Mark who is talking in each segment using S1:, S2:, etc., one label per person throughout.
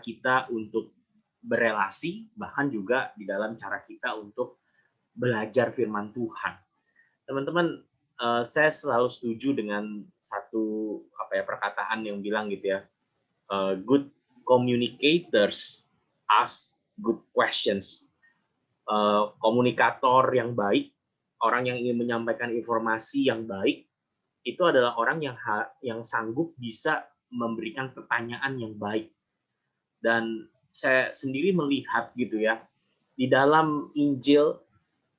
S1: kita untuk berelasi, bahkan juga di dalam cara kita untuk belajar firman Tuhan. Teman-teman, saya selalu setuju dengan satu perkataan yang bilang gitu ya, good communicators ask good questions. Komunikator yang baik, orang yang ingin menyampaikan informasi yang baik, itu adalah orang yang sanggup bisa memberikan pertanyaan yang baik. Dan saya sendiri melihat gitu ya, di dalam Injil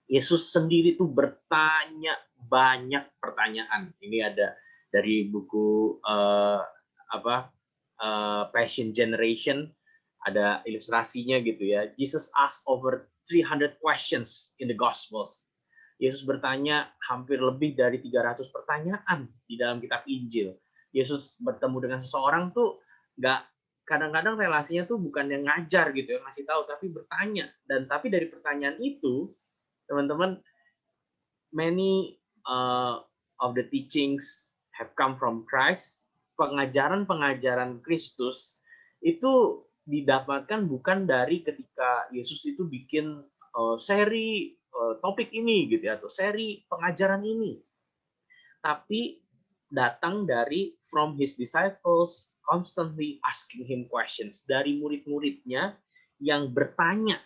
S1: Yesus sendiri tuh bertanya banyak pertanyaan. Ini ada dari buku Passion Generation, ada ilustrasinya gitu ya. Jesus asked over 300 questions in the Gospels. Yesus bertanya hampir lebih dari 300 pertanyaan di dalam kitab Injil. Yesus bertemu dengan seseorang tuh nggak, kadang-kadang relasinya tuh bukan yang ngajar gitu ya, ngasih tahu, tapi bertanya. Dan tapi dari pertanyaan itu, teman-teman, many of the teachings have come from Christ. Pengajaran-pengajaran Kristus itu didapatkan bukan dari ketika Yesus itu bikin seri topik ini gitu ya, atau seri pengajaran ini, tapi datang dari from his disciples constantly asking him questions, dari murid-muridnya yang bertanya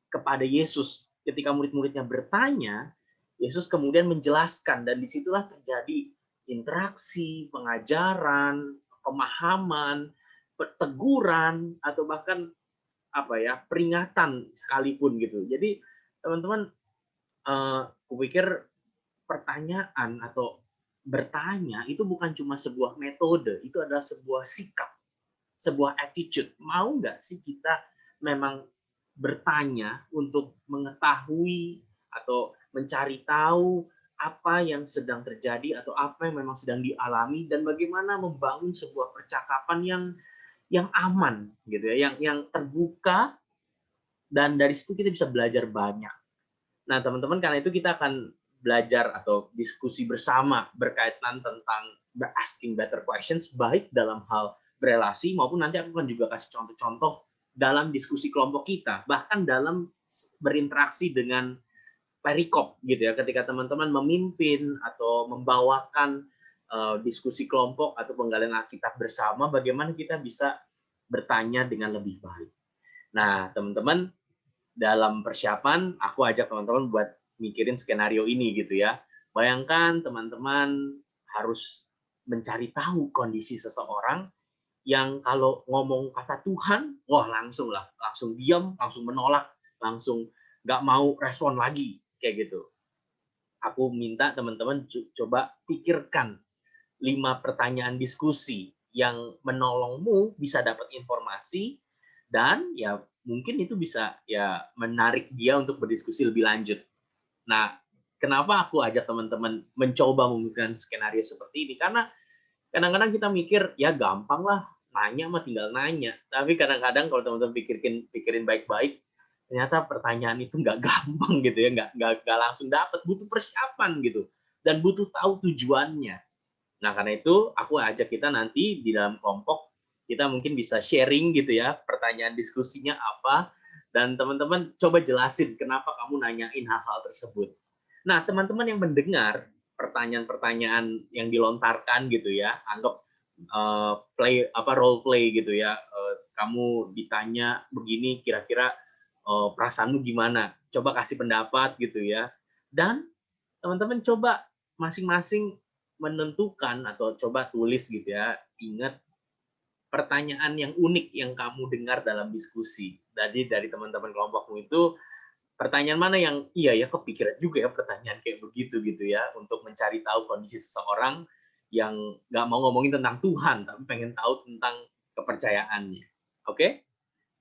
S1: kepada Yesus. Ketika murid-muridnya bertanya, Yesus kemudian menjelaskan, dan disitulah terjadi interaksi, pengajaran, pemahaman, teguran, atau bahkan peringatan sekalipun gitu. Jadi teman-teman, kupikir pertanyaan atau bertanya itu bukan cuma sebuah metode, itu adalah sebuah sikap, sebuah attitude. Mau nggak sih kita memang bertanya untuk mengetahui atau mencari tahu apa yang sedang terjadi atau apa yang memang sedang dialami, dan bagaimana membangun sebuah percakapan yang aman gitu ya, yang terbuka, dan dari situ kita bisa belajar banyak. Nah, teman-teman, karena itu kita akan belajar atau diskusi bersama berkaitan tentang asking better questions, baik dalam hal berelasi maupun nanti aku akan juga kasih contoh-contoh dalam diskusi kelompok kita, bahkan dalam berinteraksi dengan perikop gitu ya, ketika teman-teman memimpin atau membawakan diskusi kelompok atau penggalian Alkitab bersama, bagaimana kita bisa bertanya dengan lebih baik. Nah, teman-teman, dalam persiapan aku ajak teman-teman buat mikirin skenario ini gitu ya. Bayangkan teman-teman harus mencari tahu kondisi seseorang yang kalau ngomong kata Tuhan, wah langsung diam, langsung menolak, langsung nggak mau respon lagi, kayak gitu. Aku minta teman-teman coba pikirkan 5 pertanyaan diskusi yang menolongmu bisa dapat informasi, dan ya mungkin itu bisa ya menarik dia untuk berdiskusi lebih lanjut. Nah, kenapa aku ajak teman-teman mencoba memikirkan skenario seperti ini? Karena kadang-kadang kita mikir, ya gampang lah, nanya mah tinggal nanya. Tapi kadang-kadang kalau teman-teman pikirin baik-baik, ternyata pertanyaan itu nggak gampang gitu ya, nggak langsung dapat, butuh persiapan gitu, dan butuh tahu tujuannya. Nah, karena itu aku ajak kita nanti di dalam kelompok, kita mungkin bisa sharing gitu ya, pertanyaan diskusinya apa, dan teman-teman coba jelasin kenapa kamu nanyain hal-hal tersebut. Nah, teman-teman yang mendengar pertanyaan-pertanyaan yang dilontarkan gitu ya, anggap role play gitu ya, kamu ditanya begini, kira-kira perasaanmu gimana? Coba kasih pendapat gitu ya. Dan teman-teman coba masing-masing menentukan atau coba tulis gitu ya, ingat pertanyaan yang unik yang kamu dengar dalam diskusi. Jadi dari teman-teman kelompokmu itu, pertanyaan mana yang iya ya, kepikiran juga ya pertanyaan kayak begitu gitu ya, untuk mencari tahu kondisi seseorang yang nggak mau ngomongin tentang Tuhan, tapi pengen tahu tentang kepercayaannya. Oke?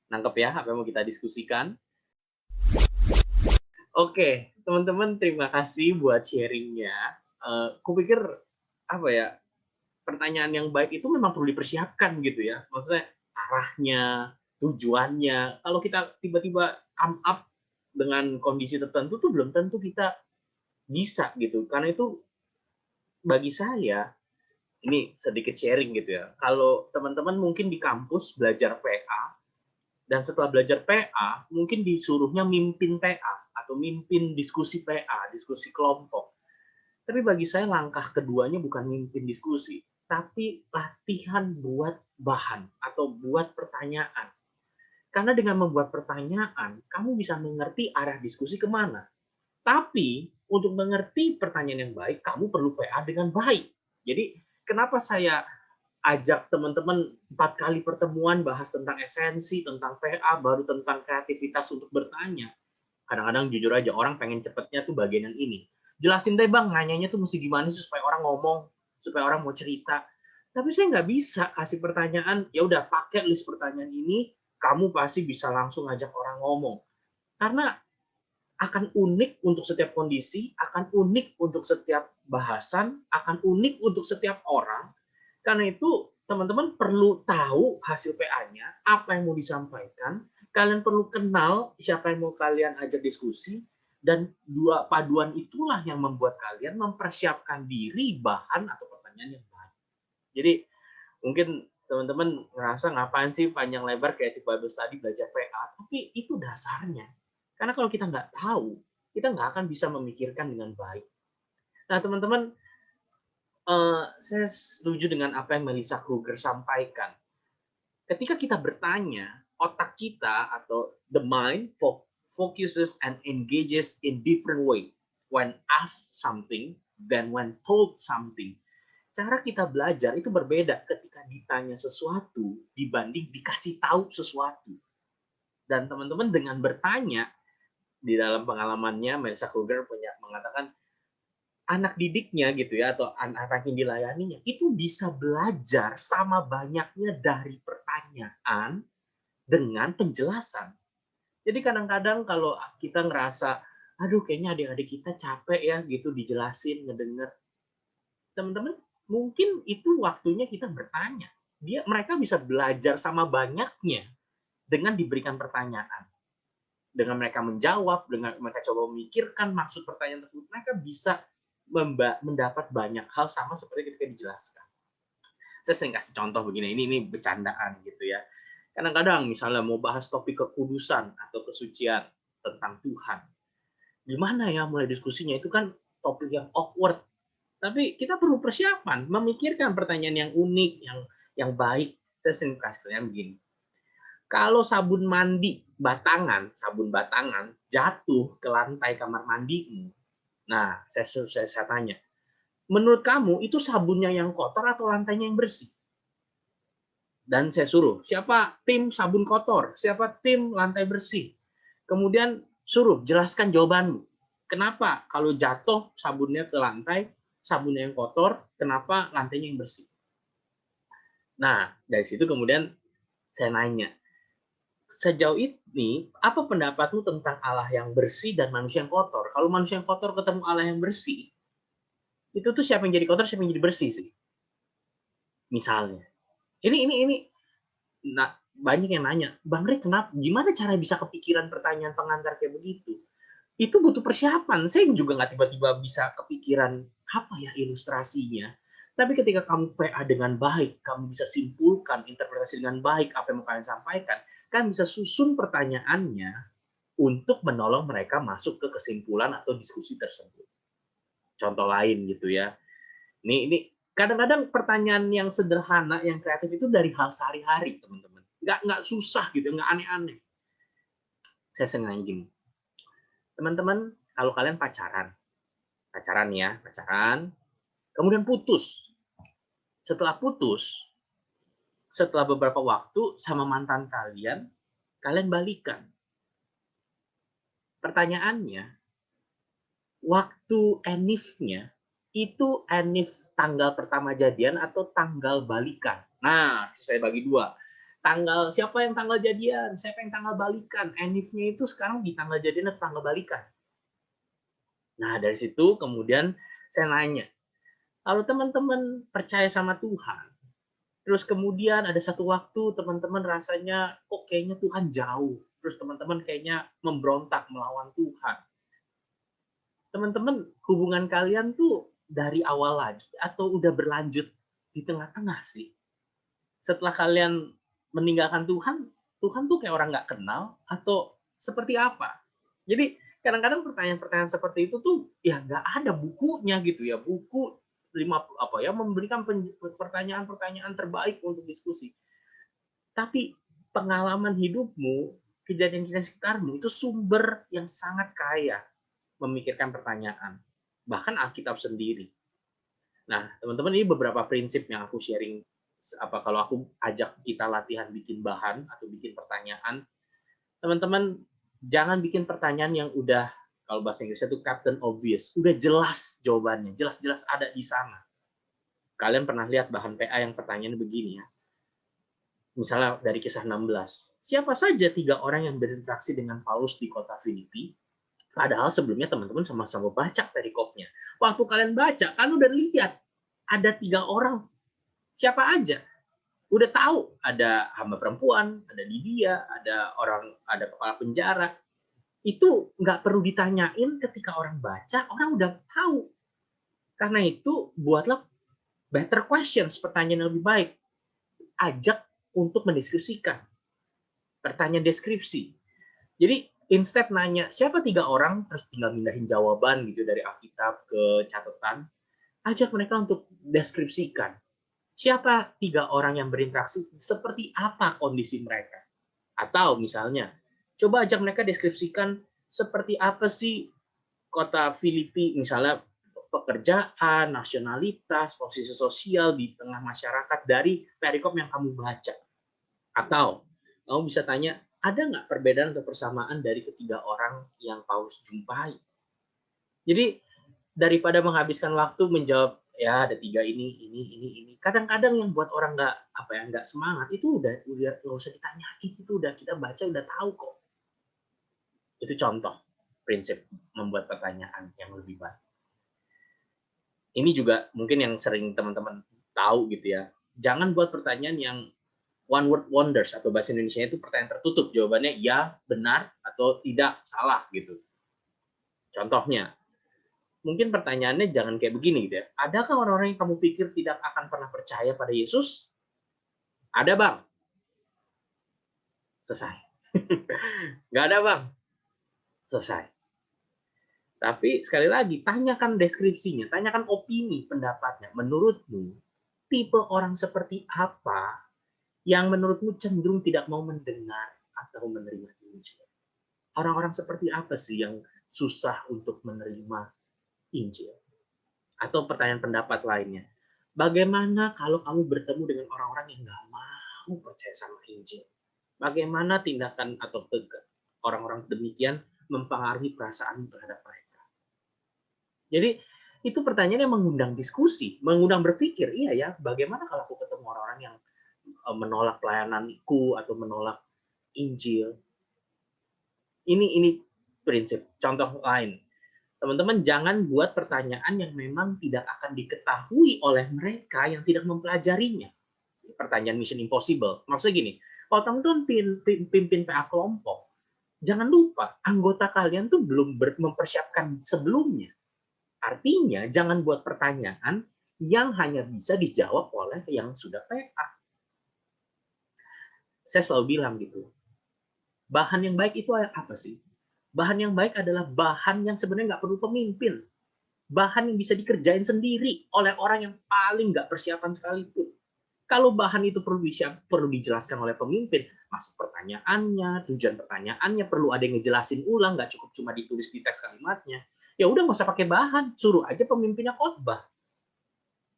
S1: Nangkep ya apa yang mau kita diskusikan? Oke, teman-teman, terima kasih buat sharingnya. Kupikir pertanyaan yang baik itu memang perlu dipersiapkan gitu ya. Maksudnya arahnya, tujuannya. Kalau kita tiba-tiba come up dengan kondisi tertentu tuh belum tentu kita bisa gitu. Karena itu bagi saya, ini sedikit sharing gitu ya. Kalau teman-teman mungkin di kampus belajar PA, Dan setelah belajar PA, mungkin disuruhnya mimpin PA atau mimpin diskusi PA, diskusi kelompok. Tapi bagi saya langkah keduanya bukan mimpin diskusi, tapi latihan buat bahan atau buat pertanyaan. Karena dengan membuat pertanyaan, kamu bisa mengerti arah diskusi kemana. Tapi untuk mengerti pertanyaan yang baik, kamu perlu PA dengan baik. Jadi kenapa saya ajak teman-teman 4 kali pertemuan bahas tentang esensi, tentang PA, baru tentang kreativitas untuk bertanya. Kadang-kadang jujur aja, orang pengen cepetnya tuh bagian yang ini. Jelasin deh bang, nanyanya tuh mesti gimana sih supaya orang ngomong, supaya orang mau cerita. Tapi saya nggak bisa kasih pertanyaan, ya udah pakai list pertanyaan ini, kamu pasti bisa langsung ngajak orang ngomong. Karena akan unik untuk setiap kondisi, akan unik untuk setiap bahasan, akan unik untuk setiap orang. Karena itu, teman-teman perlu tahu hasil PA-nya, apa yang mau disampaikan, kalian perlu kenal siapa yang mau kalian ajak diskusi, dan dua paduan itulah yang membuat kalian mempersiapkan diri bahan atau pertanyaan yang baik. Jadi, mungkin teman-teman ngerasa ngapain sih panjang lebar kreatif Bible Study belajar PA, tapi itu dasarnya. Karena kalau kita nggak tahu, kita nggak akan bisa memikirkan dengan baik. Nah, teman-teman, saya setuju dengan apa yang Melissa Kruger sampaikan. Ketika kita bertanya, otak kita atau the mind focuses and engages in different way when asked something than when told something. Cara kita belajar itu berbeda ketika ditanya sesuatu dibanding dikasih tahu sesuatu. Dan teman-teman dengan bertanya, di dalam pengalamannya Melissa Kruger mengatakan anak didiknya gitu ya atau anak yang dilayaninya itu bisa belajar sama banyaknya dari pertanyaan dengan penjelasan. Jadi kadang-kadang kalau kita ngerasa aduh kayaknya adik-adik kita capek ya gitu dijelasin ngedenger. Teman-teman mungkin itu waktunya kita bertanya. Mereka bisa belajar sama banyaknya dengan diberikan pertanyaan. Dengan mereka menjawab, dengan mereka coba memikirkan maksud pertanyaan tersebut, mereka bisa mendapat banyak hal sama seperti ketika dijelaskan. Saya sering kasih contoh begini, ini bercandaan gitu ya. Kadang-kadang misalnya mau bahas topik kekudusan atau kesucian tentang Tuhan. Gimana ya mulai diskusinya? Itu kan topik yang awkward. Tapi kita perlu persiapan, memikirkan pertanyaan yang unik, yang baik. Saya sering kasih kalian begini. Kalau sabun sabun batangan jatuh ke lantai kamar mandimu, nah saya tanya, menurut kamu itu sabunnya yang kotor atau lantainya yang bersih? Dan saya suruh, siapa tim sabun kotor, siapa tim lantai bersih? Kemudian suruh jelaskan jawabanmu. Kenapa kalau jatuh sabunnya ke lantai, sabunnya yang kotor, kenapa lantainya yang bersih? Nah, dari situ kemudian saya nanya, sejauh ini, apa pendapatmu tentang Allah yang bersih dan manusia yang kotor? Kalau manusia yang kotor ketemu Allah yang bersih, itu tuh siapa yang jadi kotor, siapa yang jadi bersih sih? Misalnya. Ini nah, banyak yang nanya, Bang Rey kenapa? Gimana cara bisa kepikiran pertanyaan pengantar kayak begitu? Itu butuh persiapan. Saya juga nggak tiba-tiba bisa kepikiran apa ya ilustrasinya. Tapi ketika kamu PA dengan baik, kamu bisa simpulkan interpretasi dengan baik apa yang mau kalian sampaikan, kan bisa susun pertanyaannya untuk menolong mereka masuk ke kesimpulan atau diskusi tersebut. Contoh lain gitu ya. Ini kadang-kadang pertanyaan yang sederhana, yang kreatif itu dari hal sehari-hari, teman-teman. Nggak susah gitu, nggak aneh-aneh. Saya sengaja gini. Teman-teman, kalau kalian pacaran ya, kemudian putus. Setelah putus, setelah beberapa waktu sama mantan kalian balikan. Pertanyaannya, waktu enifnya itu enif tanggal pertama jadian atau tanggal balikan? Nah, saya bagi dua. Siapa yang tanggal jadian, siapa yang tanggal balikan? Enifnya itu sekarang di tanggal jadian atau tanggal balikan? Nah, dari situ kemudian saya nanya, kalau teman-teman percaya sama Tuhan, terus kemudian ada satu waktu teman-teman rasanya kok kayaknya Tuhan jauh, terus teman-teman kayaknya memberontak melawan Tuhan. Teman-teman, hubungan kalian tuh dari awal lagi atau udah berlanjut di tengah-tengah sih? Setelah kalian meninggalkan Tuhan, Tuhan tuh kayak orang nggak kenal atau seperti apa? Jadi kadang-kadang pertanyaan-pertanyaan seperti itu tuh ya nggak ada bukunya gitu ya, buku 50 apa ya memberikan pertanyaan-pertanyaan terbaik untuk diskusi. Tapi pengalaman hidupmu, kejadian-kejadian sekitarmu itu sumber yang sangat kaya memikirkan pertanyaan. Bahkan Alkitab sendiri. Nah, teman-teman ini beberapa prinsip yang aku sharing kalau aku ajak kita latihan bikin bahan atau bikin pertanyaan, teman-teman jangan bikin pertanyaan yang udah kalau bahasa Inggrisnya itu captain obvious, udah jelas jawabannya, jelas-jelas ada di sana. Kalian pernah lihat bahan PA yang pertanyaannya begini ya. Misalnya dari kisah 16. Siapa saja 3 orang yang berinteraksi dengan Paulus di kota Filipi? Padahal sebelumnya teman-teman sama-sama baca perikopnya. Waktu kalian baca, kan udah lihat ada 3 orang. Siapa aja? Udah tahu ada hamba perempuan, ada Lydia, ada kepala penjara. Itu nggak perlu ditanyain ketika orang baca, orang udah tahu. Karena itu buatlah better questions, pertanyaan yang lebih baik. Ajak untuk mendeskripsikan. Pertanyaan deskripsi. Jadi instead nanya siapa 3 orang terus tinggal mindahin jawaban gitu dari Alkitab ke catatan, ajak mereka untuk deskripsikan siapa 3 orang yang berinteraksi, seperti apa kondisi mereka. Atau misalnya coba ajak mereka deskripsikan seperti apa sih kota Filipi, misalnya pekerjaan, nasionalitas, posisi sosial di tengah masyarakat dari perikop yang kamu baca. Atau kamu bisa tanya, ada nggak perbedaan atau persamaan dari ketiga orang yang Paulus jumpai? Jadi daripada menghabiskan waktu menjawab ya ada 3 ini. Kadang-kadang yang buat orang nggak semangat itu udah nggak usah ditanyain, itu udah kita baca udah tahu kok. Itu contoh prinsip membuat pertanyaan yang lebih baik. Ini juga mungkin yang sering teman-teman tahu gitu ya. Jangan buat pertanyaan yang one word wonders atau bahasa Indonesia itu pertanyaan tertutup, jawabannya ya, benar, atau tidak, salah gitu. Contohnya, mungkin pertanyaannya jangan kayak begini gitu ya. Adakah orang-orang yang kamu pikir tidak akan pernah percaya pada Yesus? Ada bang. Selesai. Nggak ada bang. Selesai. Tapi sekali lagi, tanyakan deskripsinya, tanyakan opini, pendapatnya. Menurutmu, tipe orang seperti apa yang menurutmu cenderung tidak mau mendengar atau menerima Injil? Orang-orang seperti apa sih yang susah untuk menerima Injil? Atau pertanyaan pendapat lainnya. Bagaimana kalau kamu bertemu dengan orang-orang yang nggak mau percaya sama Injil? Bagaimana tindakan atau orang-orang demikian mempengaruhi perasaan terhadap mereka? Jadi itu pertanyaan yang mengundang diskusi, mengundang berpikir. Iya ya, bagaimana kalau aku ketemu orang-orang yang menolak pelayananku atau menolak Injil? Ini prinsip. Contoh lain, teman-teman jangan buat pertanyaan yang memang tidak akan diketahui oleh mereka yang tidak mempelajarinya. Pertanyaan mission impossible. Maksudnya gini, kalau teman-teman pimpin PA kelompok, jangan lupa anggota kalian tuh belum mempersiapkan sebelumnya. Artinya jangan buat pertanyaan yang hanya bisa dijawab oleh yang sudah PA. Saya selalu bilang gitu, bahan yang baik itu apa sih? Bahan yang baik adalah bahan yang sebenarnya nggak perlu pemimpin. Bahan yang bisa dikerjain sendiri oleh orang yang paling nggak persiapan sekalipun. Kalau bahan itu perlu dijelaskan oleh pemimpin, masuk pertanyaannya, tujuan pertanyaannya, perlu ada yang ngejelasin ulang, nggak cukup cuma ditulis di teks kalimatnya. Ya udah nggak usah pakai bahan, suruh aja pemimpinnya khotbah.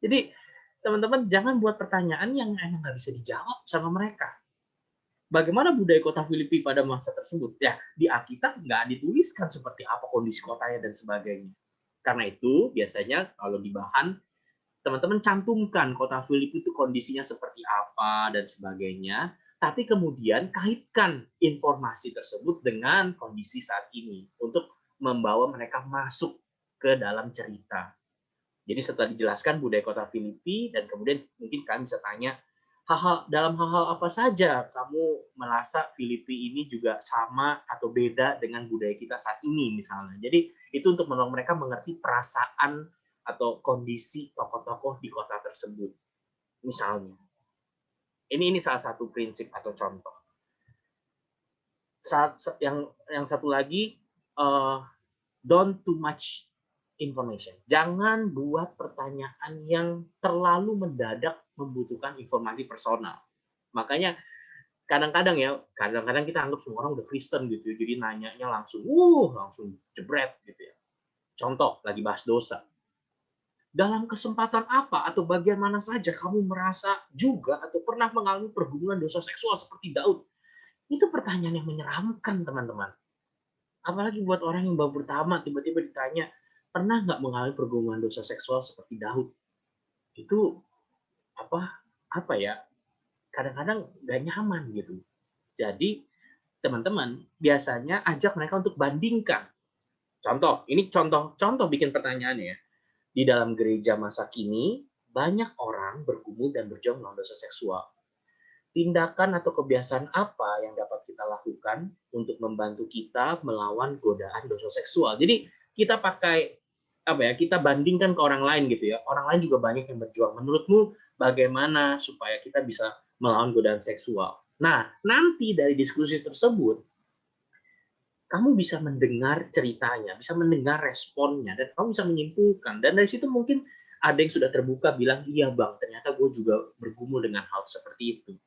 S1: Jadi teman-teman jangan buat pertanyaan yang emang nggak bisa dijawab sama mereka. Bagaimana budaya kota Filipi pada masa tersebut? Ya, di Alkitab nggak dituliskan seperti apa kondisi kotanya dan sebagainya. Karena itu, biasanya kalau di bahan, teman-teman cantumkan kota Filipi itu kondisinya seperti apa dan sebagainya, tapi kemudian kaitkan informasi tersebut dengan kondisi saat ini untuk membawa mereka masuk ke dalam cerita. Jadi setelah dijelaskan budaya kota Filipi dan kemudian mungkin kalian bisa tanya, dalam hal-hal apa saja kamu merasa Filipi ini juga sama atau beda dengan budaya kita saat ini misalnya. Jadi itu untuk menolong mereka mengerti perasaan atau kondisi tokoh-tokoh di kota tersebut. Misalnya. Ini salah satu prinsip atau contoh. yang satu lagi, don't too much information. Jangan buat pertanyaan yang terlalu mendadak membutuhkan informasi personal. Makanya kadang-kadang kita anggap semua orang udah Kristen gitu ya, jadi nanyanya langsung jebret gitu ya. Contoh, lagi bahas dosa. Dalam kesempatan apa atau bagian mana saja kamu merasa juga atau pernah mengalami pergumulan dosa seksual seperti Daud? Itu pertanyaan yang menyeramkan, teman-teman. Apalagi buat orang yang baru pertama, tiba-tiba ditanya, pernah nggak mengalami pergumulan dosa seksual seperti Daud? Itu apa ya? Kadang-kadang nggak nyaman gitu. Jadi teman-teman biasanya ajak mereka untuk bandingkan. Contoh, ini contoh bikin pertanyaannya ya. Di dalam gereja masa kini, banyak orang bergumul dan berjuang melawan dosa seksual. Tindakan atau kebiasaan apa yang dapat kita lakukan untuk membantu kita melawan godaan dosa seksual? Jadi kita pakai kita bandingkan ke orang lain gitu ya. Orang lain juga banyak yang berjuang. Menurutmu bagaimana supaya kita bisa melawan godaan seksual? Nah, nanti dari diskusi tersebut kamu bisa mendengar ceritanya, bisa mendengar responnya, dan kamu bisa menyimpulkan. Dan dari situ mungkin ada yang sudah terbuka bilang, iya bang, ternyata gue juga bergumul dengan hal seperti itu.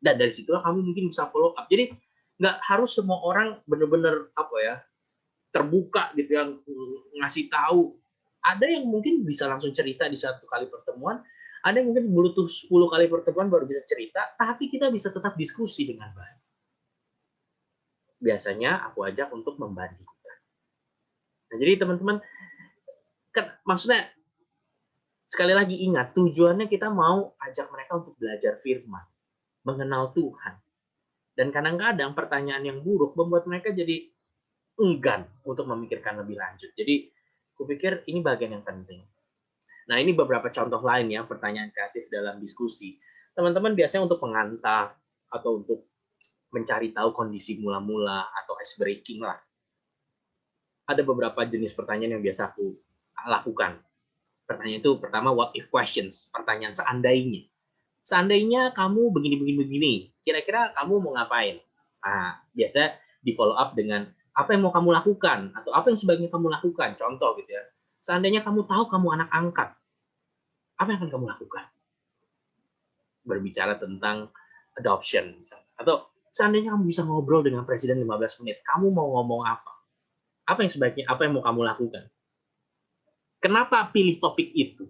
S1: Dan dari situ kamu mungkin bisa follow up. Jadi nggak harus semua orang benar-benar terbuka gitu yang ngasih tahu. Ada yang mungkin bisa langsung cerita di satu kali pertemuan, ada yang mungkin butuh 10 kali pertemuan baru bisa cerita, tapi kita bisa tetap diskusi dengan baik. Biasanya aku ajak untuk membandingkan. Nah, jadi teman-teman, maksudnya sekali lagi ingat, tujuannya kita mau ajak mereka untuk belajar firman, mengenal Tuhan. Dan kadang-kadang pertanyaan yang buruk membuat mereka jadi enggan untuk memikirkan lebih lanjut. Jadi, kupikir ini bagian yang penting. Nah, ini beberapa contoh lain ya, pertanyaan kreatif dalam diskusi. Teman-teman biasanya untuk pengantar atau untuk mencari tahu kondisi mula-mula atau ice breaking lah. Ada beberapa jenis pertanyaan yang biasa aku lakukan. Pertanyaan itu pertama, what if questions, pertanyaan seandainya. Seandainya kamu begini, kira-kira kamu mau ngapain? Nah, biasa di follow up dengan apa yang mau kamu lakukan atau apa yang sebaiknya kamu lakukan. Contoh gitu ya. Seandainya kamu tahu kamu anak angkat, apa yang akan kamu lakukan? Berbicara tentang adoption misalnya. Atau seandainya kamu bisa ngobrol dengan presiden 15 menit, kamu mau ngomong apa? Apa yang mau kamu lakukan? Kenapa pilih topik itu?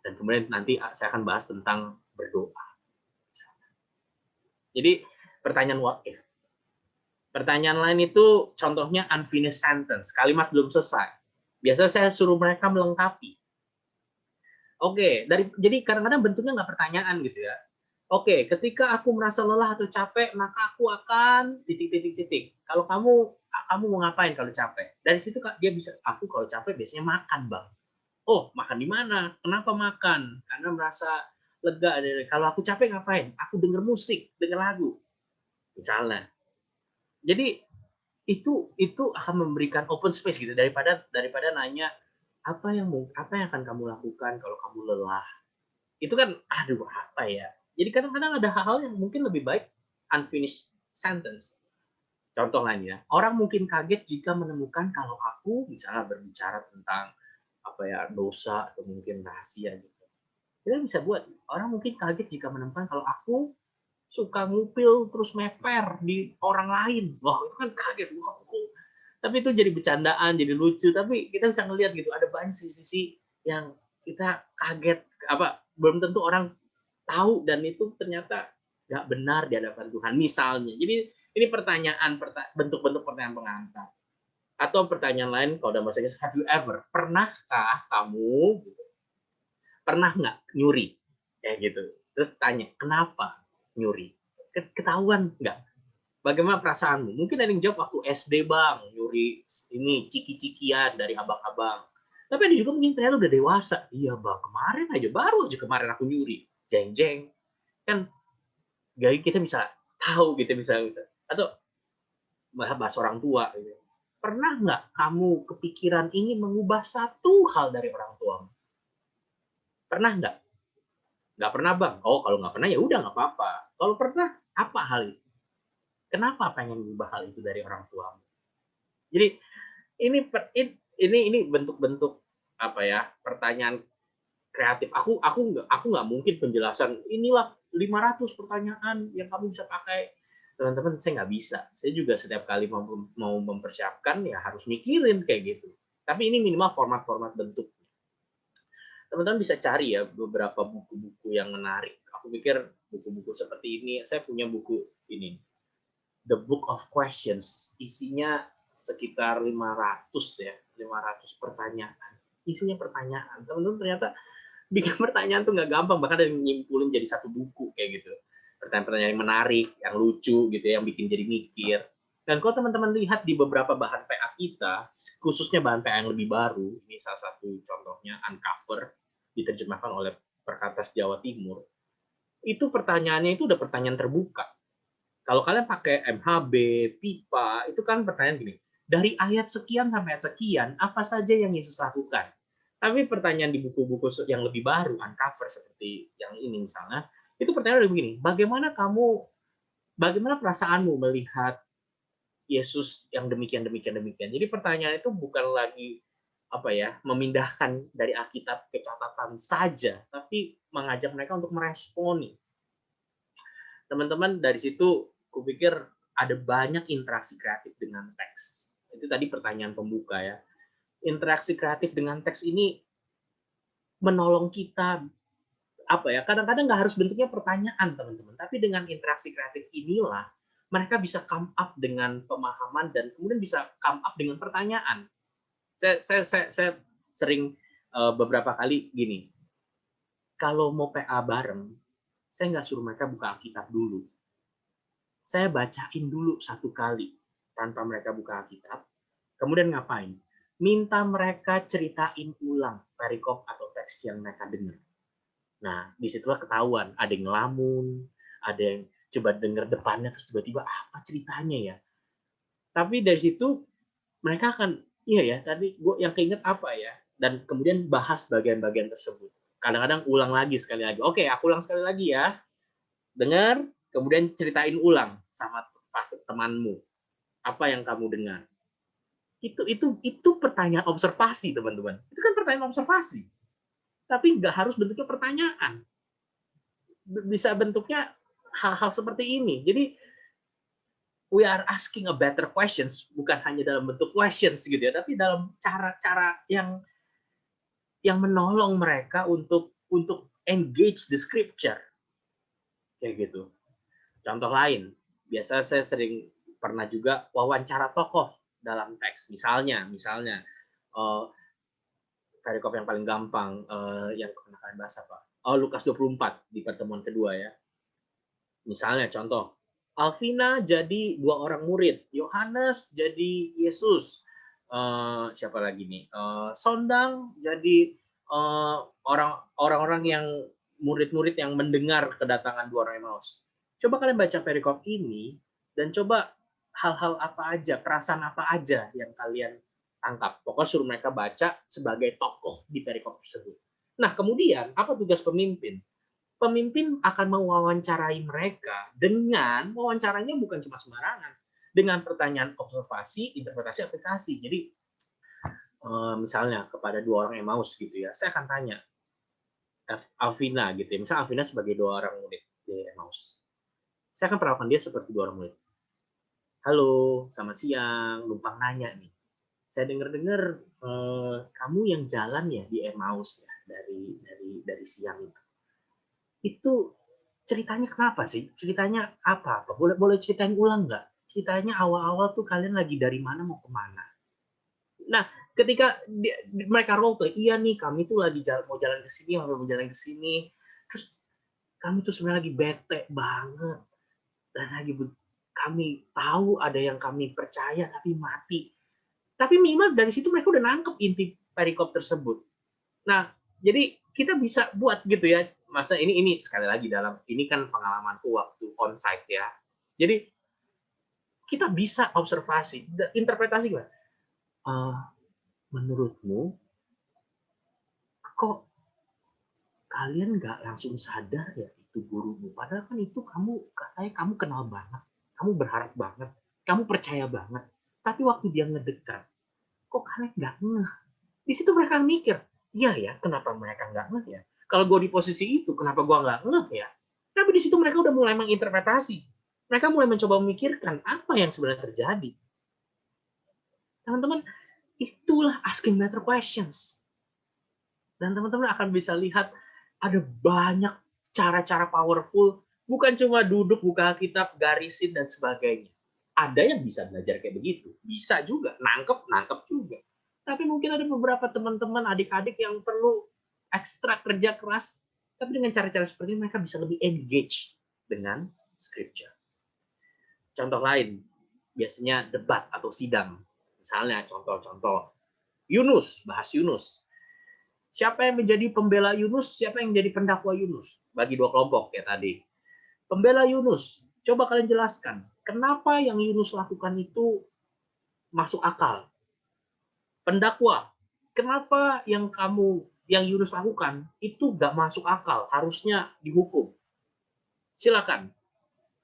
S1: Dan kemudian nanti saya akan bahas tentang berdoa. Jadi pertanyaan what if. Pertanyaan lain itu contohnya unfinished sentence, kalimat belum selesai. Biasa saya suruh mereka melengkapi. Oke, jadi kadang-kadang bentuknya nggak pertanyaan gitu ya. Oke, ketika aku merasa lelah atau capek, maka aku akan titik. Kalau kamu mau ngapain kalau capek? Dari situ dia bisa, aku kalau capek biasanya makan, Bang. Oh, makan di mana? Kenapa makan? Karena merasa lega. Kalau aku capek ngapain? Aku denger musik, denger lagu. Misalnya. Jadi itu akan memberikan open space gitu daripada nanya apa yang akan kamu lakukan kalau kamu lelah. Itu kan aduh apa ya? Jadi kadang-kadang ada hal-hal yang mungkin lebih baik unfinished sentence. Contoh lainnya, orang mungkin kaget jika menemukan kalau aku misalnya berbicara tentang dosa atau mungkin rahasia gitu. Kita bisa buat orang mungkin kaget jika menemukan kalau aku suka ngupil terus meper di orang lain. Wah, itu kan kaget. Tapi itu jadi bercandaan, jadi lucu. Tapi kita bisa ngelihat gitu, ada banyak sisi-sisi yang kita kaget. Belum tentu orang tahu dan itu ternyata nggak benar di hadapan Tuhan. Misalnya, jadi ini bentuk-bentuk pertanyaan pengantar. Atau pertanyaan lain, kalau dalam bahasa Inggris, have you ever? Pernahkah kamu pernah nggak nyuri? Kayak gitu. Terus tanya, kenapa nyuri? Ketahuan nggak? Bagaimana perasaanmu? Mungkin ada yang jawab waktu SD bang, nyuri ini ciki-cikian dari abang-abang. Tapi ada juga mungkin ternyata udah dewasa. Iya bang, baru aja kemarin aku nyuri. Jeng-jeng. Kan gaya kita bisa tahu gitu, bisa. Atau bahas orang tua. Gitu. Pernah nggak kamu kepikiran ingin mengubah satu hal dari orang tuamu? Pernah nggak? Nggak pernah bang. Oh kalau nggak pernah ya udah nggak apa-apa. Kalau pernah, apa hal itu? Kenapa pengen mengubah hal itu dari orang tuamu? Jadi ini bentuk-bentuk apa ya, pertanyaan kreatif. Aku nggak mungkin penjelasan, inilah 500 pertanyaan yang kamu bisa pakai. Teman-teman, saya nggak bisa. Saya juga setiap kali mau mempersiapkan, ya harus mikirin kayak gitu. Tapi ini minimal format-format bentuk. Teman-teman bisa cari ya beberapa buku-buku yang menarik. Aku pikir buku-buku seperti ini, saya punya buku ini, The Book of Questions. Isinya sekitar 500 ya, 500 pertanyaan. Isinya pertanyaan. Teman-teman ternyata bikin pertanyaan tuh nggak gampang, bahkan ada yang nyimpulin jadi satu buku kayak gitu. Pertanyaan-pertanyaan yang menarik, yang lucu gitu ya, yang bikin jadi mikir. Dan kalau teman-teman lihat di beberapa bahan PA kita, khususnya bahan PA yang lebih baru, ini salah satu contohnya Uncover, diterjemahkan oleh Perkatas Jawa Timur, itu pertanyaannya itu udah pertanyaan terbuka. Kalau kalian pakai MHB, PIPA, itu kan pertanyaan gini, dari ayat sekian sampai ayat sekian, apa saja yang Yesus lakukan? Tapi pertanyaan di buku-buku yang lebih baru, Uncover seperti yang ini misalnya, itu pertanyaan begini, bagaimana perasaanmu melihat Yesus yang demikian, demikian, demikian. Jadi pertanyaan itu bukan lagi apa ya, memindahkan dari Alkitab ke catatan saja, tapi mengajak mereka untuk meresponi. Teman-teman, dari situ kupikir ada banyak interaksi kreatif dengan teks. Itu tadi pertanyaan pembuka ya. Interaksi kreatif dengan teks ini menolong kita apa ya, kadang-kadang nggak harus bentuknya pertanyaan teman-teman, tapi dengan interaksi kreatif inilah mereka bisa come up dengan pemahaman dan kemudian bisa come up dengan pertanyaan. Saya sering beberapa kali gini, kalau mau PA bareng, saya nggak suruh mereka buka Alkitab dulu. Saya bacain dulu satu kali tanpa mereka buka Alkitab. Kemudian ngapain? Minta mereka ceritain ulang perikop atau teks yang mereka dengar. Nah, disitulah ketahuan. Ada yang ngelamun, ada yang coba dengar depannya, terus tiba-tiba apa ceritanya ya. Tapi dari situ mereka akan, iya ya, tadi gue yang keinget apa ya. Dan kemudian bahas bagian-bagian tersebut. Kadang-kadang ulang lagi sekali lagi. Oke, aku ulang sekali lagi ya. Dengar, kemudian ceritain ulang sama pas temanmu. Apa yang kamu dengar? Itu pertanyaan observasi, teman-teman. Itu kan pertanyaan observasi. Tapi nggak harus bentuknya pertanyaan. Bisa bentuknya hal-hal seperti ini. Jadi we are asking a better questions, bukan hanya dalam bentuk questions gitu ya, tapi dalam cara-cara yang menolong mereka untuk engage the scripture kayak gitu. Contoh lain, biasa saya sering pernah juga wawancara tokoh dalam teks. Misalnya perikop yang paling gampang yang pernah kalian bahas apa? Oh, Lukas 24 di pertemuan kedua ya. Misalnya contoh, Alvina jadi 2 orang murid, Yohanes jadi Yesus, siapa lagi nih? Sondang jadi orang-orang yang murid-murid yang mendengar kedatangan 2 orang Emmaus. Coba kalian baca perikop ini dan coba hal-hal apa aja, perasaan apa aja yang kalian tangkap. Pokoknya suruh mereka baca sebagai tokoh di perikop tersebut. Nah, kemudian apa tugas pemimpin? Pemimpin akan mewawancarai mereka dengan wawancaranya bukan cuma sembarangan, dengan pertanyaan observasi, interpretasi, aplikasi. Jadi misalnya kepada 2 orang Emmaus gitu ya, saya akan tanya Alvina gitu ya, misalnya Alvina sebagai 2 orang murid di Emmaus. Saya akan perlakukan dia seperti 2 orang murid. Halo, selamat siang, numpang nanya nih. Saya dengar-dengar kamu yang jalan ya di Emmaus ya dari siang itu. Itu ceritanya kenapa sih? Ceritanya apa? Boleh boleh ceritain ulang nggak? Ceritanya awal-awal tuh kalian lagi dari mana mau kemana? Nah, ketika mereka role play, iya nih kami tuh lagi mau jalan ke sini, mau jalan ke sini. Terus kami tuh sebenarnya lagi bete banget dan lagi kami tahu ada yang kami percaya tapi mati. Tapi minimal dari situ mereka udah nangkep inti perikop tersebut. Nah, jadi kita bisa buat gitu ya. Masa ini sekali lagi dalam ini kan pengalamanku waktu onsite ya. Jadi kita bisa observasi, interpretasi gimana? Menurutmu kok kalian nggak langsung sadar ya itu gurumu? Padahal kan itu katanya kamu kenal banget. kamu berharap banget, kamu percaya banget, tapi waktu dia ngedekat, kok kalian nggak ngeh? Di situ mereka mikir, iya ya, kenapa mereka nggak ngeh ya? Kalau gue di posisi itu, kenapa gue nggak ngeh ya? Tapi di situ mereka udah mulai menginterpretasi. Mereka mulai mencoba memikirkan apa yang sebenarnya terjadi. Teman-teman, itulah asking better questions. Dan teman-teman akan bisa lihat ada banyak cara-cara powerful, bukan cuma duduk buka kitab, garisin dan sebagainya. Ada yang bisa belajar kayak begitu, bisa juga, nangkep juga. Tapi mungkin ada beberapa teman-teman, adik-adik yang perlu ekstra kerja keras, tapi dengan cara-cara seperti ini mereka bisa lebih engage dengan scripture. Contoh lain, biasanya debat atau sidang. Misalnya contoh-contoh, Yunus, bahas Yunus. Siapa yang menjadi pembela Yunus, siapa yang menjadi pendakwa Yunus? Bagi dua kelompok ya tadi. Pembela Yunus, coba kalian jelaskan, kenapa yang Yunus lakukan itu masuk akal? Pendakwa, kenapa yang Yunus lakukan itu nggak masuk akal, harusnya dihukum? Silakan,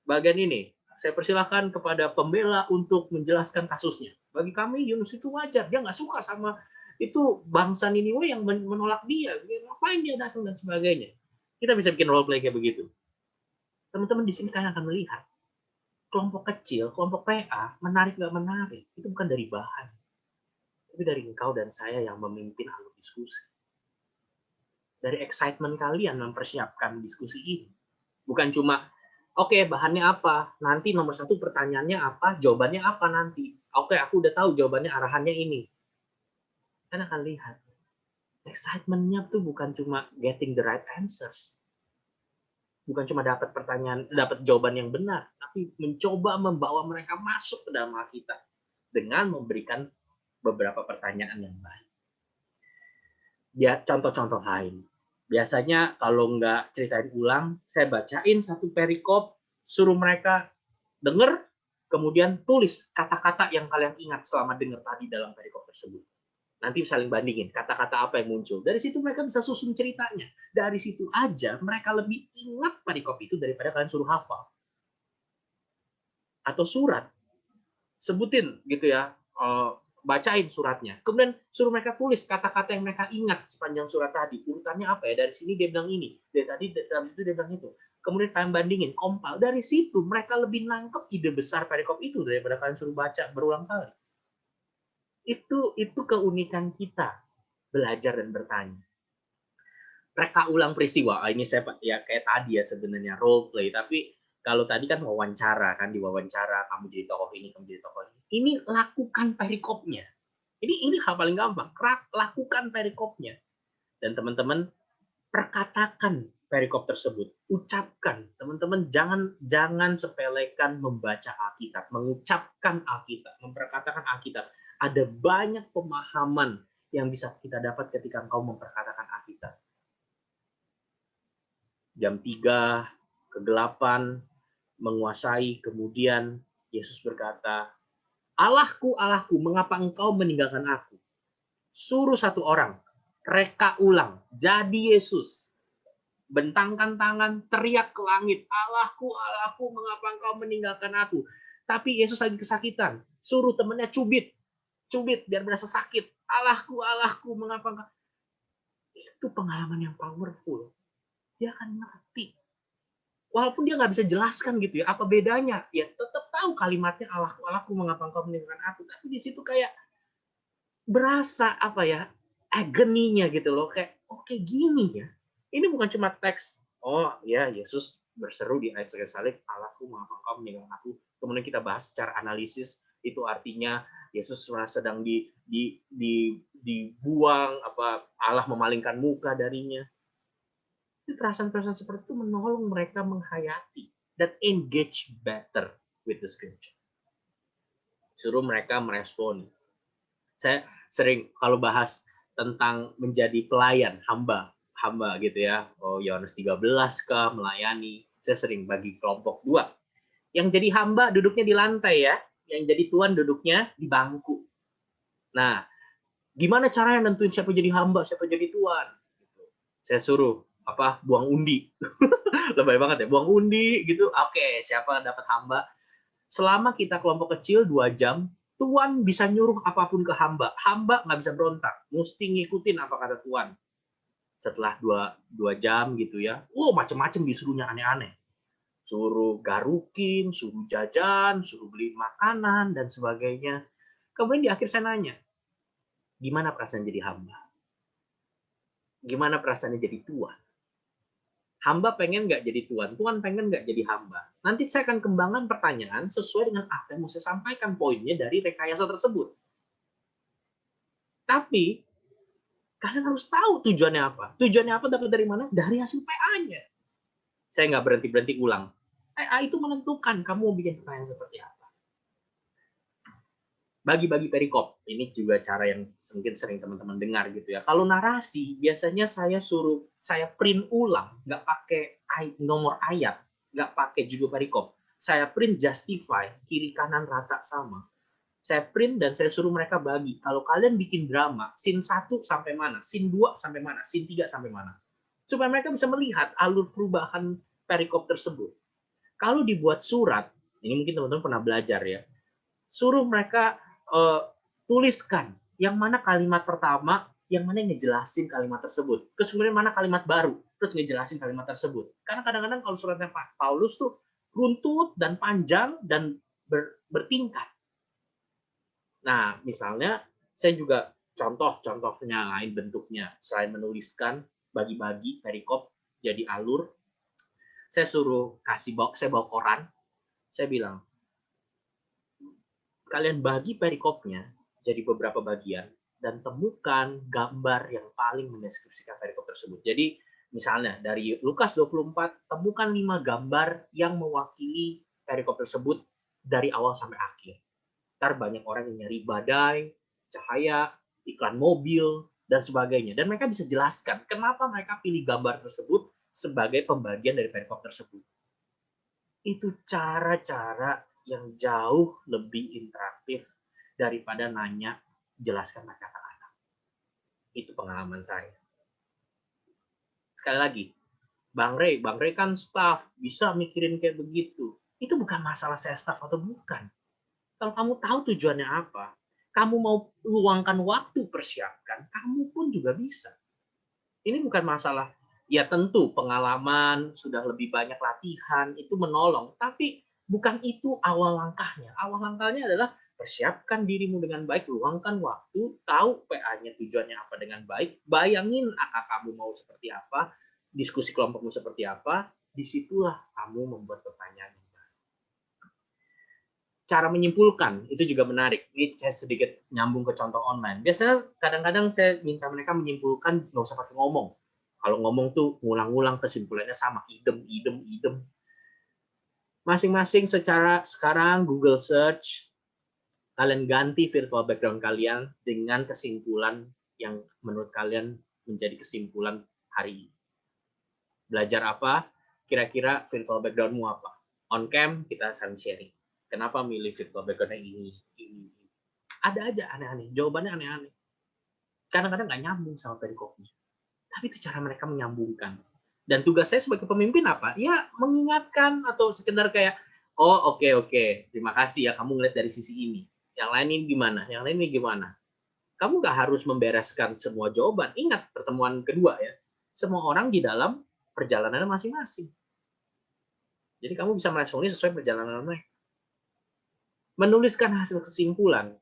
S1: bagian ini. Saya persilahkan kepada pembela untuk menjelaskan kasusnya. Bagi kami Yunus itu wajar, dia nggak suka sama itu bangsa Niniwe yang menolak dia, ngapain dia datang dan sebagainya. Kita bisa bikin role play kayak begitu. Teman-teman di sini kalian akan melihat kelompok kecil, kelompok PA, menarik nggak menarik, itu bukan dari bahan, tapi dari engkau dan saya yang memimpin alur diskusi. Dari excitement kalian mempersiapkan diskusi ini, bukan cuma oke, bahannya apa? Nanti nomor 1 pertanyaannya apa? Jawabannya apa nanti? Oke, aku udah tahu jawabannya, arahannya ini. Kalian akan lihat, excitement-nya tuh bukan cuma getting the right answers. Bukan cuma dapat jawaban yang benar, tapi mencoba membawa mereka masuk ke dalam Alkitab dengan memberikan beberapa pertanyaan yang baik. Ya, contoh-contoh lain. Biasanya kalau nggak ceritain ulang, saya bacain satu perikop, suruh mereka dengar, kemudian tulis kata-kata yang kalian ingat selama dengar tadi dalam perikop tersebut. Nanti saling bandingin kata-kata apa yang muncul. Dari situ mereka bisa susun ceritanya. Dari situ aja mereka lebih ingat perikop itu daripada kalian suruh hafal. Atau surat. Sebutin gitu ya, bacain suratnya. Kemudian suruh mereka tulis kata-kata yang mereka ingat sepanjang surat tadi. Urutannya apa ya? Dari sini dia bilang ini, dari tadi dari itu dia bilang itu. Kemudian kalian bandingin, compile. Dari situ mereka lebih nangkep ide besar perikop itu daripada kalian suruh baca berulang kali. Itu keunikan kita belajar dan bertanya. Reka ulang peristiwa. Ini saya ya kayak tadi ya sebenarnya role play, tapi kalau tadi kan wawancara kan, diwawancara kamu jadi tokoh ini, kamu jadi tokoh ini. Ini lakukan perikopnya. Ini hal paling gampang. Lakukan perikopnya. Dan teman-teman perkatakan perikop tersebut. Ucapkan. Teman-teman jangan sepelekan membaca Alkitab, mengucapkan Alkitab, memperkatakan Alkitab. Ada banyak pemahaman yang bisa kita dapat ketika engkau memperkatakan Alkitab. Jam 3, kegelapan, menguasai, kemudian Yesus berkata, Allahku, Allahku, mengapa engkau meninggalkan aku? Suruh satu orang, reka ulang, jadi Yesus. Bentangkan tangan, teriak ke langit, Allahku, Allahku, mengapa engkau meninggalkan aku? Tapi Yesus lagi kesakitan, suruh temannya cubit biar berasa sakit. Allahku, Allahku, mengapa engkau? Itu pengalaman yang powerful. Dia akan ngerti. Walaupun dia nggak bisa jelaskan gitu ya, apa bedanya? Ya tetap tahu kalimatnya Allahku, Allahku, mengapa engkau meninggalkan aku. Tapi di situ kayak berasa apa ya, agoninya gitu loh. Kayak, oke gini ya. Ini bukan cuma teks, oh ya Yesus berseru di ayat salib, Allahku, mengapa engkau meninggalkan aku. Kemudian kita bahas secara analisis, itu artinya Yesus sedang dibuang, apa Allah memalingkan muka darinya. Perasaan-perasaan seperti itu menolong mereka menghayati dan engage better with the scripture. Suruh mereka merespon. Saya sering kalau bahas tentang menjadi pelayan, hamba gitu ya. Oh, Yohanes 13 kah, melayani. Saya sering bagi kelompok 2. Yang jadi hamba duduknya di lantai ya, yang jadi tuan duduknya di bangku. Nah, gimana caranya nentuin siapa jadi hamba, siapa jadi tuan? Saya suruh buang undi. Lebay banget ya, buang undi gitu. Oke, siapa dapat hamba? Selama kita kelompok kecil 2 jam, Tuan bisa nyuruh apapun ke hamba. Hamba nggak bisa berontak, mesti ngikutin apa kata Tuan. Setelah 2 jam gitu ya, macam-macam disuruhnya aneh-aneh. Suruh garukin, suruh jajan, suruh beli makanan, dan sebagainya. Kemudian di akhir saya nanya, gimana perasaan jadi hamba? Gimana perasaannya jadi tuan? Hamba pengen nggak jadi tuan? Tuan pengen nggak jadi hamba? Nanti saya akan kembangkan pertanyaan sesuai dengan apa yang mau saya sampaikan poinnya dari rekayasa tersebut. Tapi, kalian harus tahu tujuannya apa. Tujuannya apa dapat dari mana? Dari hasil PA-nya. Saya nggak berhenti-berhenti ulang. PA itu menentukan kamu mau bikin pertanyaan seperti apa. Bagi-bagi perikop, ini juga cara yang mungkin sering teman-teman dengar gitu ya. Kalau narasi, biasanya saya print ulang, nggak pakai nomor ayat, nggak pakai judul perikop. Saya print justify, kiri kanan rata sama. Saya print dan saya suruh mereka bagi. Kalau kalian bikin drama, scene 1 sampai mana, scene 2 sampai mana, scene 3 sampai mana. Supaya mereka bisa melihat alur perubahan perikop tersebut. Kalau dibuat surat, ini mungkin teman-teman pernah belajar ya, suruh mereka tuliskan yang mana kalimat pertama, yang mana yang ngejelasin kalimat tersebut. Terus kemudian mana kalimat baru, terus ngejelasin kalimat tersebut. Karena kadang-kadang kalau suratnya Pak Paulus tuh runtut dan panjang dan bertingkat. Nah, misalnya saya juga contohnya lain bentuknya. Selain menuliskan, bagi-bagi perikop jadi alur, saya suruh saya bawa koran, saya bilang, kalian bagi perikopnya jadi beberapa bagian dan temukan gambar yang paling mendeskripsikan perikop tersebut. Jadi misalnya dari Lukas 24, temukan 5 gambar yang mewakili perikop tersebut dari awal sampai akhir. Ntar banyak orang yang nyari badai, cahaya, iklan mobil, dan sebagainya. Dan mereka bisa jelaskan kenapa mereka pilih gambar tersebut sebagai pembagian dari perikop tersebut. Itu cara-cara yang jauh lebih interaktif daripada nanya, jelaskan pakai kata-kata. Itu pengalaman saya. Sekali lagi, Bang Rey kan staff, bisa mikirin kayak begitu. Itu bukan masalah saya staff atau bukan. Kalau kamu tahu tujuannya apa, kamu mau luangkan waktu persiapkan, kamu pun juga bisa. Ini bukan masalah, ya tentu pengalaman, sudah lebih banyak latihan, itu menolong. Tapi bukan itu awal langkahnya. Awal langkahnya adalah persiapkan dirimu dengan baik, luangkan waktu, tahu PA-nya tujuannya apa dengan baik, bayangin AK kamu mau seperti apa, diskusi kelompokmu seperti apa, disitulah kamu membuat pertanyaan. Cara menyimpulkan itu juga menarik. Ini saya sedikit nyambung ke contoh online. Biasanya kadang-kadang saya minta mereka menyimpulkan nggak usah pakai ngomong. Kalau ngomong tuh ngulang-ngulang kesimpulannya sama, idem. Masing-masing secara sekarang Google Search, kalian ganti virtual background kalian dengan kesimpulan yang menurut kalian menjadi kesimpulan hari ini. Belajar apa? Kira-kira virtual backgroundmu apa? On cam kita saling sharing. Kenapa milih virtual background ini? Ada aja aneh-aneh. Jawabannya aneh-aneh. Kadang-kadang nggak nyambung sama perikopnya. Tapi itu cara mereka menyambungkan. Dan tugas saya sebagai pemimpin apa? Ya mengingatkan atau sekedar kayak, oh oke. Terima kasih ya kamu ngeliat dari sisi ini. Yang lain ini gimana? Yang lain ini gimana? Kamu nggak harus membereskan semua jawaban. Ingat pertemuan kedua ya. Semua orang di dalam perjalanan masing-masing. Jadi kamu bisa meresponi sesuai perjalanan mereka. Menuliskan hasil kesimpulan.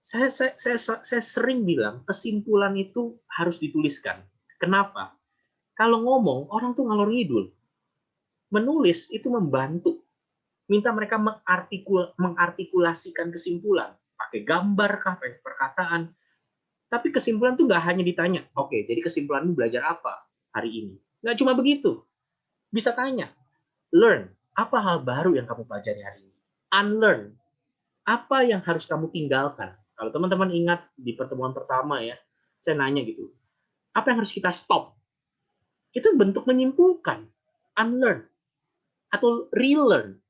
S1: Saya sering bilang kesimpulan itu harus dituliskan. Kenapa? Kalau ngomong, orang tuh ngalor ngidul. Menulis itu membantu. Minta mereka mengartikulasikan kesimpulan. Pakai gambar, pakai perkataan. Tapi kesimpulan tuh nggak hanya ditanya, oke, jadi kesimpulanmu belajar apa hari ini? Nggak cuma begitu. Bisa tanya, learn, apa hal baru yang kamu pelajari hari ini? Unlearn, apa yang harus kamu tinggalkan? Kalau teman-teman ingat di pertemuan pertama ya, saya nanya gitu, apa yang harus kita stop? Itu bentuk menyimpulkan, unlearn, atau relearn.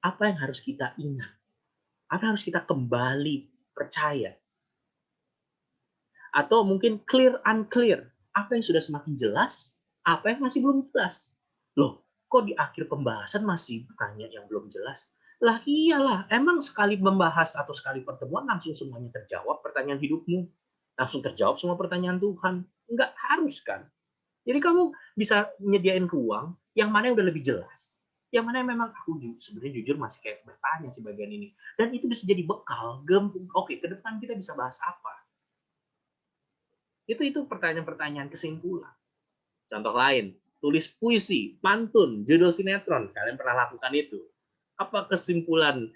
S1: Apa yang harus kita ingat? Apa yang harus kita kembali percaya? Atau mungkin clear, unclear. Apa yang sudah semakin jelas, apa yang masih belum jelas. Loh, kok di akhir pembahasan masih tanya yang belum jelas? Lah iyalah, emang sekali membahas atau sekali pertemuan langsung semuanya terjawab pertanyaan hidupmu? Langsung terjawab semua pertanyaan Tuhan? Enggak harus kan? Jadi kamu bisa nyediain ruang yang mana yang udah lebih jelas. Yang mana yang memang aku sebenarnya jujur masih kayak bertanya sih bagian ini. Dan itu bisa jadi bekal. Oke, ke depan kita bisa bahas apa? Itu pertanyaan-pertanyaan kesimpulan. Contoh lain, tulis puisi, pantun, judul sinetron. Kalian pernah lakukan itu? Apa kesimpulan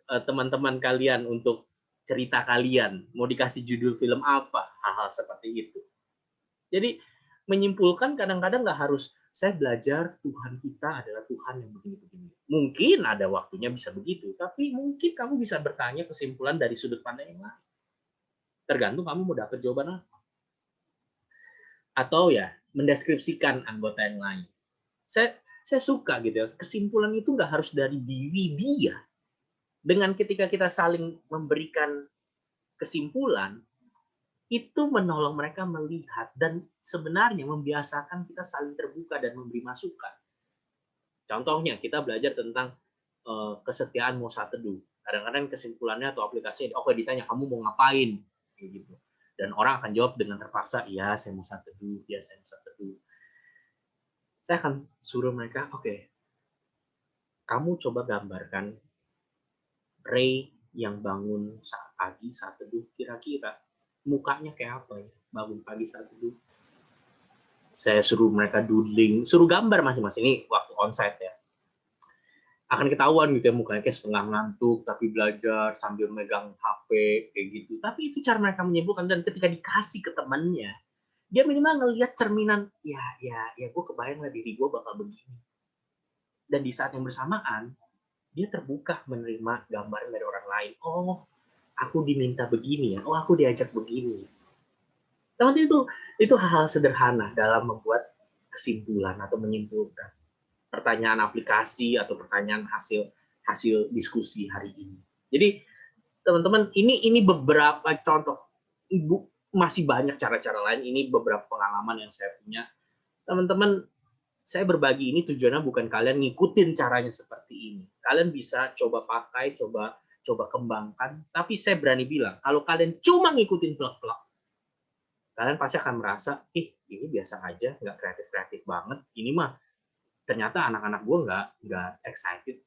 S1: teman-teman kalian untuk cerita kalian? Mau dikasih judul film apa? Hal-hal seperti itu. Jadi menyimpulkan kadang-kadang nggak harus saya belajar Tuhan kita adalah Tuhan yang begini-begini. Mungkin ada waktunya bisa begitu, tapi mungkin kamu bisa bertanya kesimpulan dari sudut pandang yang lain. Tergantung kamu mau dapat jawaban apa. Atau ya mendeskripsikan anggota yang lain. Saya suka gitu ya, kesimpulan itu nggak harus dari diri dia. Dengan ketika kita saling memberikan kesimpulan, itu menolong mereka melihat dan sebenarnya membiasakan kita saling terbuka dan memberi masukan. Contohnya, kita belajar tentang kesetiaan mau saat teduh. Kadang-kadang kesimpulannya atau aplikasinya, oke ditanya, kamu mau ngapain? Gitu. Dan orang akan jawab dengan terpaksa, iya saya mau saat teduh, iya saya mau saat teduh. Saya akan suruh mereka, oke, kamu coba gambarkan Ray yang bangun saat pagi, saat teduh, kira-kira mukanya kayak apa ya? Bangun pagi saat teduh. Saya suruh mereka doodling, suruh gambar masing-masing. Ini waktu onsite ya. Akan ketahuan gitu ya mukanya kayak setengah ngantuk, tapi belajar sambil megang HP, kayak gitu. Tapi itu cara mereka menyimpulkan, dan ketika dikasih ke temannya, dia minimal ngelihat cerminan, ya gue kebayang lah diri gue bakal begini. Dan di saat yang bersamaan, dia terbuka menerima gambaran dari orang lain. Oh, aku diminta begini ya. Oh, aku diajak begini. Teman-teman, itu hal-hal sederhana dalam membuat kesimpulan atau menyimpulkan pertanyaan aplikasi atau pertanyaan hasil diskusi hari ini. Jadi teman-teman, ini beberapa contoh. Ibu masih banyak cara-cara lain. Ini beberapa pengalaman yang saya punya. Teman-teman, saya berbagi ini tujuannya bukan kalian ngikutin caranya seperti ini. Kalian bisa coba pakai, coba kembangkan. Tapi saya berani bilang, kalau kalian cuma ngikutin plek-plek, kalian pasti akan merasa, ini biasa aja, nggak kreatif-kreatif banget. Ini mah ternyata anak-anak gue nggak excited.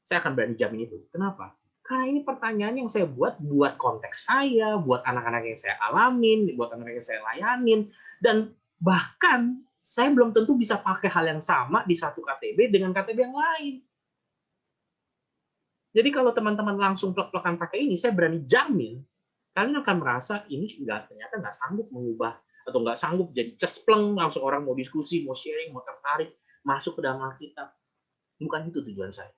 S1: Saya akan berani jamin itu. Kenapa? Karena ini pertanyaan yang saya buat konteks saya, buat anak-anak yang saya alamin, buat anak-anak yang saya layanin, dan bahkan saya belum tentu bisa pakai hal yang sama di satu KTB dengan KTB yang lain. Jadi kalau teman-teman langsung plek-plekan pakai ini, saya berani jamin kalian akan merasa ini ternyata nggak sanggup mengubah atau nggak sanggup jadi cespleng langsung orang mau diskusi, mau sharing, mau tertarik masuk ke dalam Alkitab. Bukan itu tujuan saya.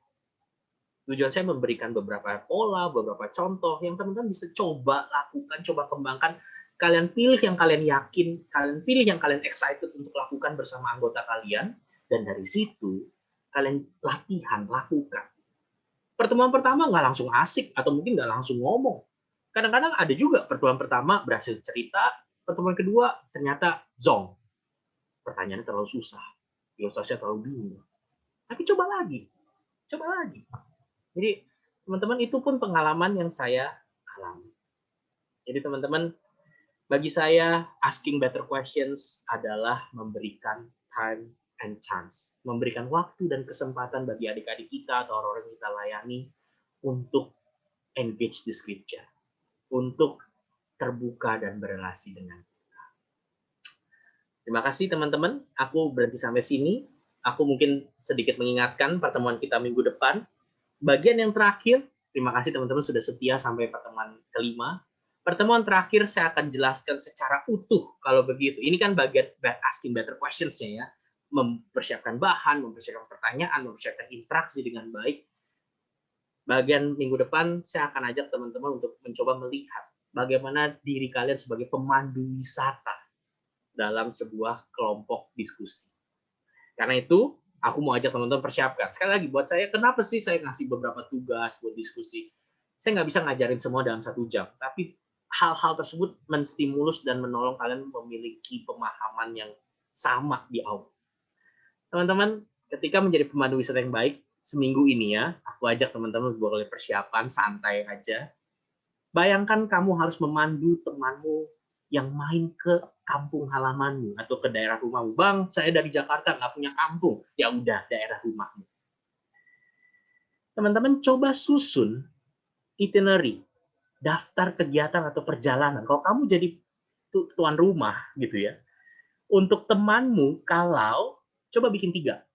S1: Tujuan saya memberikan beberapa pola, beberapa contoh yang teman-teman bisa coba lakukan, coba kembangkan. Kalian pilih yang kalian yakin, kalian pilih yang kalian excited untuk lakukan bersama anggota kalian, dan dari situ kalian latihan, lakukan. Pertemuan pertama nggak langsung asik, atau mungkin nggak langsung ngomong. Kadang-kadang ada juga pertemuan pertama berhasil cerita, pertemuan kedua ternyata zong. Pertanyaannya terlalu susah, ilustrasinya terlalu bingung. Tapi coba lagi. Jadi teman-teman, itu pun pengalaman yang saya alami. Jadi teman-teman, bagi saya asking better questions adalah memberikan time and chance, memberikan waktu dan kesempatan bagi adik-adik kita atau orang-orang yang kita layani untuk engage di scripture, untuk terbuka dan berrelasi dengan kita. Terima kasih teman-teman, aku berhenti sampai sini. Aku mungkin sedikit mengingatkan pertemuan kita minggu depan. Bagian yang terakhir, terima kasih teman-teman sudah setia sampai pertemuan kelima. Pertemuan terakhir saya akan jelaskan secara utuh kalau begitu. Ini kan bagian asking better questions-nya ya. Mempersiapkan bahan, mempersiapkan pertanyaan, mempersiapkan interaksi dengan baik. Bagian minggu depan saya akan ajak teman-teman untuk mencoba melihat bagaimana diri kalian sebagai pemandu wisata dalam sebuah kelompok diskusi. Karena itu, aku mau ajak teman-teman persiapkan. Sekali lagi, buat saya, kenapa sih saya ngasih beberapa tugas buat diskusi? Saya nggak bisa ngajarin semua dalam 1 jam, tapi hal-hal tersebut menstimulus dan menolong kalian memiliki pemahaman yang sama di awal. Teman-teman, ketika menjadi pemandu wisata yang baik, seminggu ini ya, aku ajak teman-teman boleh persiapan santai aja. Bayangkan kamu harus memandu temanmu yang main ke kampung halamanmu atau ke daerah rumahmu. Bang, saya dari Jakarta nggak punya kampung. Ya udah, daerah rumahmu. Teman-teman coba susun itinerary, daftar kegiatan atau perjalanan. Kalau kamu jadi tuan rumah gitu ya, untuk temanmu, kalau coba bikin tiga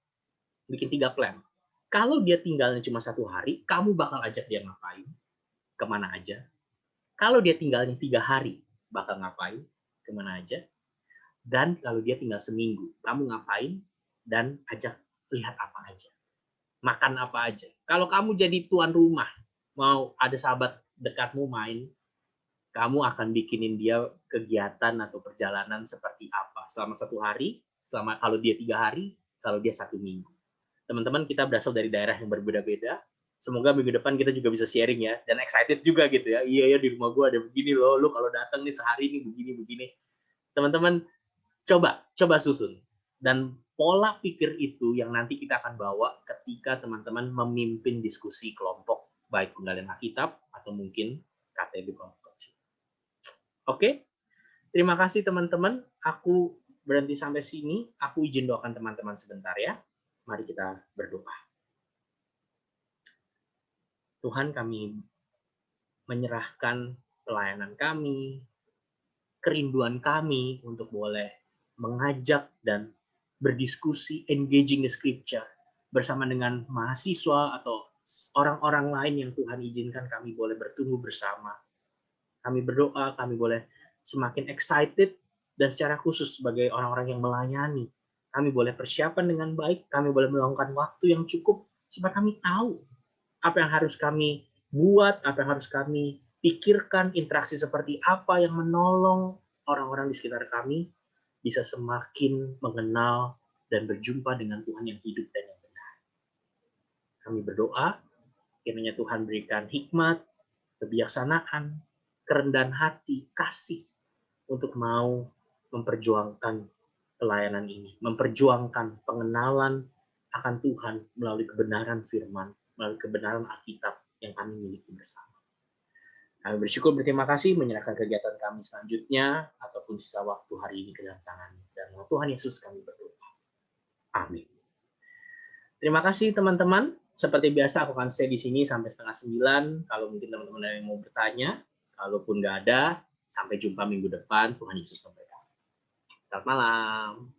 S1: plan. Kalau dia tinggalnya cuma 1 hari, kamu bakal ajak dia ngapain, kemana aja. Kalau dia tinggalnya 3 hari, bakal ngapain, kemana aja. Dan kalau dia tinggal seminggu, kamu ngapain dan ajak lihat apa aja, makan apa aja. Kalau kamu jadi tuan rumah, mau ada sahabat dekatmu main, kamu akan bikinin dia kegiatan atau perjalanan seperti apa selama 1 hari, selama kalau dia 3 hari, kalau dia 1 minggu. Teman-teman, kita berasal dari daerah yang berbeda-beda. Semoga minggu depan kita juga bisa sharing ya, dan excited juga gitu ya. Iya ya, di rumah gue ada begini loh, lu kalau datang nih sehari ini begini-begini. Teman-teman, coba susun. Dan pola pikir itu yang nanti kita akan bawa ketika teman-teman memimpin diskusi kelompok, baik penggalian Alkitab atau mungkin KTB kelompok kecil. Oke, terima kasih teman-teman. Aku berhenti sampai sini. Aku izin doakan teman-teman sebentar ya. Mari kita berdoa. Tuhan, kami menyerahkan pelayanan kami, kerinduan kami untuk boleh mengajak dan berdiskusi, engaging the scripture, bersama dengan mahasiswa atau orang-orang lain yang Tuhan izinkan kami boleh bertumbuh bersama. Kami berdoa, kami boleh semakin excited, dan secara khusus sebagai orang-orang yang melayani, kami boleh persiapan dengan baik, kami boleh melakukan waktu yang cukup, supaya kami tahu apa yang harus kami buat, apa yang harus kami pikirkan, interaksi seperti apa yang menolong orang-orang di sekitar kami bisa semakin mengenal dan berjumpa dengan Tuhan yang hidup dan yang benar. Kami berdoa, kiranya Tuhan berikan hikmat, kebijaksanaan, kerendahan hati, kasih untuk mau memperjuangkan pelayanan ini, memperjuangkan pengenalan akan Tuhan melalui kebenaran firman, melalui kebenaran Alkitab yang kami miliki bersama. Kami bersyukur, berterima kasih, menyerahkan kegiatan kami selanjutnya ataupun sisa waktu hari ini ke dalam tangan. Dan Tuhan Yesus kami berdoa. Amin. Terima kasih teman-teman. Seperti biasa aku akan stay di sini sampai 8:30. Kalau mungkin teman-teman ada yang mau bertanya, kalaupun nggak ada, sampai jumpa minggu depan. Tuhan Yesus memberkati. Selamat malam.